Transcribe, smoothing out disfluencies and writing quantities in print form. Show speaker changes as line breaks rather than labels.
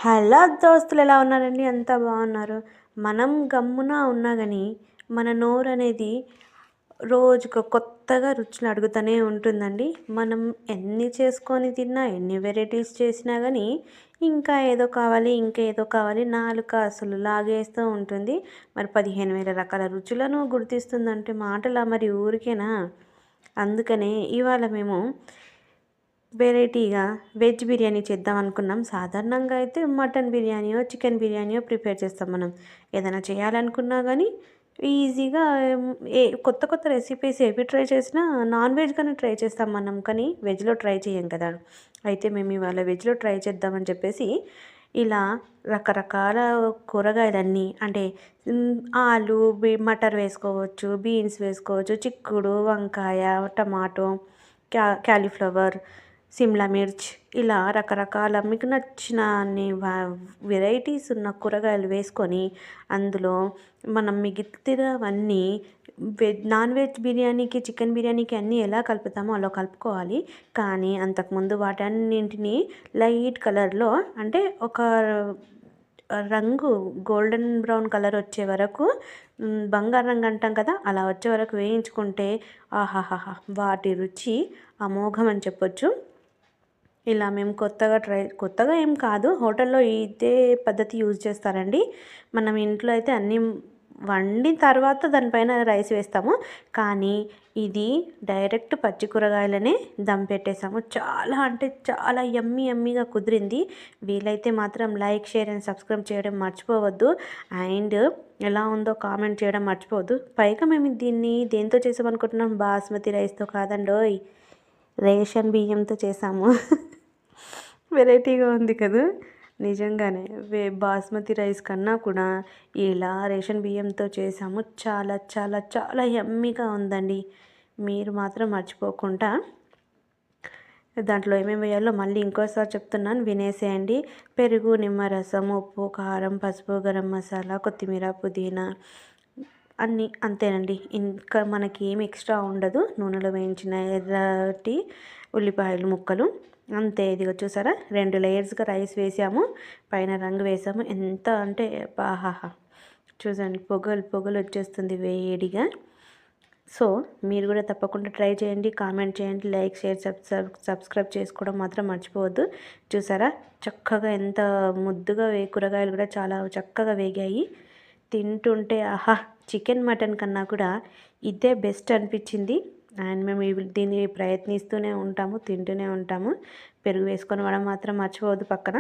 Hello దోస్తులు, ఎలా ఉన్నారండి? అంతా బాగున్నారు. మనం గమ్మున ఉన్నా కానీ మన నోరు అనేది రోజుకు కొత్తగా రుచులు అడుగుతూనే ఉంటుందండి. మనం ఎన్ని చేసుకొని తిన్నా, ఎన్ని వెరైటీస్ చేసినా కానీ ఇంకా ఏదో కావాలి, ఇంకా ఏదో కావాలి, నాలుక అసలు లాగేస్తూ ఉంటుంది. మరి 15,000 రకాల రుచులను గుర్తిస్తుందంటే మాటలా? మరి ఊరికేనా? అందుకనే ఇవాళ మేము వెరైటీగా వెజ్ బిర్యానీ చేద్దాం అనుకున్నాం. సాధారణంగా అయితే మటన్ బిర్యానీయో, చికెన్ బిర్యానీయో ప్రిపేర్ చేస్తాం మనం. ఏదైనా చేయాలనుకున్నా కానీ ఈజీగా కొత్త కొత్త రెసిపీస్ ఏవి ట్రై చేసినా నాన్ వెజ్‌గానే ట్రై చేస్తాం మనం. కానీ వెజ్‌లో ట్రై చేయం కదా! అయితే మేము ఇవాళ వెజ్‌లో ట్రై చేద్దామని చెప్పేసి ఇలా రకరకాల కూరగాయలన్నీ అంటే ఆలు, మటర్ వేసుకోవచ్చు, బీన్స్ వేసుకోవచ్చు, చిక్కుడు, వంకాయ, టమాటో, క్యాలీఫ్లవర్, సిమ్లా మిర్చ్, ఇలా రకరకాల మీకు నచ్చిన అన్ని వెరైటీస్ ఉన్న కూరగాయలు వేసుకొని అందులో మనం మిగతావన్నీ నాన్ వెజ్ బిర్యానీకి, చికెన్ బిర్యానీకి అన్నీ ఎలా కలుపుతామో అలా కలుపుకోవాలి. కానీ అంతకుముందు వాటన్నింటినీ లైట్ కలర్లో అంటే ఒక రంగు గోల్డెన్ బ్రౌన్ కలర్ వచ్చే వరకు, బంగారు రంగు అంటాం కదా, అలా వచ్చే వరకు వేయించుకుంటే ఆహాహాహా, వాటి రుచి అమోఘం అని చెప్పొచ్చు. ఇలా మేము కొత్తగా ఏం కాదు, హోటల్లో ఇదే పద్ధతి యూజ్ చేస్తారండి. మనం ఇంట్లో అయితే అన్నీ వండిన తర్వాత దానిపైన రైస్ వేస్తాము. కానీ ఇది డైరెక్ట్ పచ్చి కూరగాయలనే దమ్ పెట్టేసాము. చాలా అంటే చాలా యమ్మీగా కుదిరింది. వీలైతే మాత్రం లైక్, షేర్ అండ్ సబ్స్క్రైబ్ చేయడం మర్చిపోవద్దు. అండ్ ఎలా ఉందో కామెంట్ చేయడం మర్చిపోవద్దు. పైగా మేము దీన్ని దేంతో చేసామనుకుంటున్నాం? బాస్మతి రైస్తో కాదండోయ్, రేషన్ బియ్యంతో చేసాము. వెరైటీగా ఉంది కదా! నిజంగానే బాస్మతి రైస్ కన్నా కూడా ఇలా రేషన్ బియ్యంతో చేసాము. చాలా చాలా చాలా యమ్మీగా ఉందండి. మీరు మాత్రం మర్చిపోకుండా దాంట్లో ఏమేమి వేయాలో మళ్ళీ ఇంకోసారి చెప్తున్నాను, వినేసేయండి. పెరుగు, నిమ్మరసం, ఉప్పు, కారం, పసుపు, గరం మసాలా, కొత్తిమీర, పుదీనా, అన్నీ అంతేనండి. ఇంకా మనకి ఏమి ఎక్స్ట్రా ఉండదు. నూనెలో వేయించిన ఎర్రటి ఉల్లిపాయలు ముక్కలు అంతే. ఇదిగో చూసారా, 2 లేయర్స్గా రైస్ వేసాము, పైన రంగు వేసాము. ఎంత అంటే ఆహాహా, చూసండి, పొగలు వచ్చేస్తుంది వేడిగా. సో మీరు కూడా తప్పకుండా ట్రై చేయండి, కామెంట్ చేయండి, లైక్, షేర్, సబ్స్క్రైబ్ చేసుకోవడం మాత్రం మర్చిపోవద్దు. చూసారా చక్కగా ఎంత ముద్దుగా కూరగాయలు కూడా చాలా చక్కగా వేగాయి. తింటుంటే ఆహా, చికెన్ మటన్ కన్నా కూడా ఇదే బెస్ట్ అనిపించింది. అండ్ మేము దీన్ని ప్రయత్నిస్తూనే ఉంటాము, తింటూనే ఉంటాము. పెరుగు వేసుకొని వాడడం మాత్రం మర్చిపోవద్దు పక్కన.